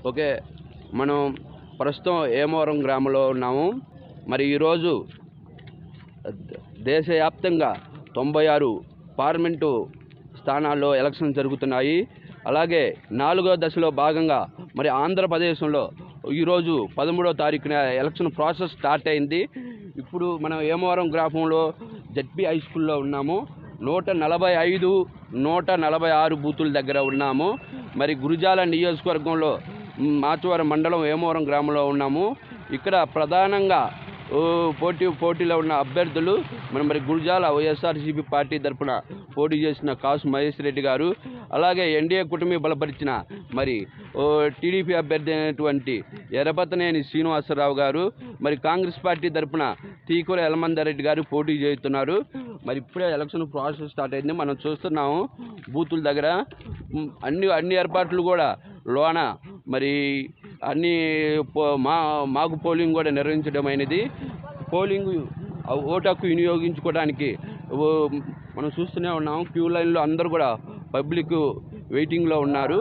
Okay, మనం ప్రస్తుతం ఏమవరం గ్రామంలో ఉన్నాము. మరి ఈరోజు దేశవ్యాప్తంగా 96 పార్లమెంటు స్థానాల్లో ఎలక్షన్ జరుగుతున్నాయి. అలాగే 4వ దశలో భాగంగా మరి ఆంధ్రప్రదేశ్లో ఈరోజు 13వ తారీఖున ఎలక్షన్ ప్రాసెస్ స్టార్ట్ అయింది. ఇప్పుడు మనం ఏమవరం గ్రామంలో జడ్పీ హై స్కూల్లో ఉన్నాము. 145, 146 బూతుల దగ్గర ఉన్నాము. మరి గురుజాల నియోజకవర్గంలో మాచవరం మండలం ఏమవరం గ్రామంలో ఉన్నాము. ఇక్కడ ప్రధానంగా పోటీలో ఉన్న అభ్యర్థులు మరి గురుజాల వైఎస్ఆర్సీపీ పార్టీ తరఫున పోటీ చేసిన కాసు మహేష్ రెడ్డి గారు, అలాగే ఎన్డీఏ కూటమి బలపరిచిన మరి టీడీపీ అభ్యర్థి అయినటువంటి ఎర్రపతనేని శ్రీనివాసరావు గారు, మరి కాంగ్రెస్ పార్టీ తరఫున తీకూర యలమందర్ రెడ్డి గారు పోటీ చేస్తున్నారు. మరి ఇప్పుడే ఎలక్షన్ ప్రాసెస్ స్టార్ట్ అయింది. మనం చూస్తున్నాము బూతుల దగ్గర అన్ని ఏర్పాట్లు కూడా లోన మరి అన్ని మాకు పోలింగ్ కూడా నిర్వహించడం అయినది. పోలింగ్ ఓటు హక్కు వినియోగించుకోవడానికి మనం చూస్తూనే ఉన్నాం. క్యూ లైన్లో అందరూ కూడా పబ్లిక్ వెయిటింగ్లో ఉన్నారు.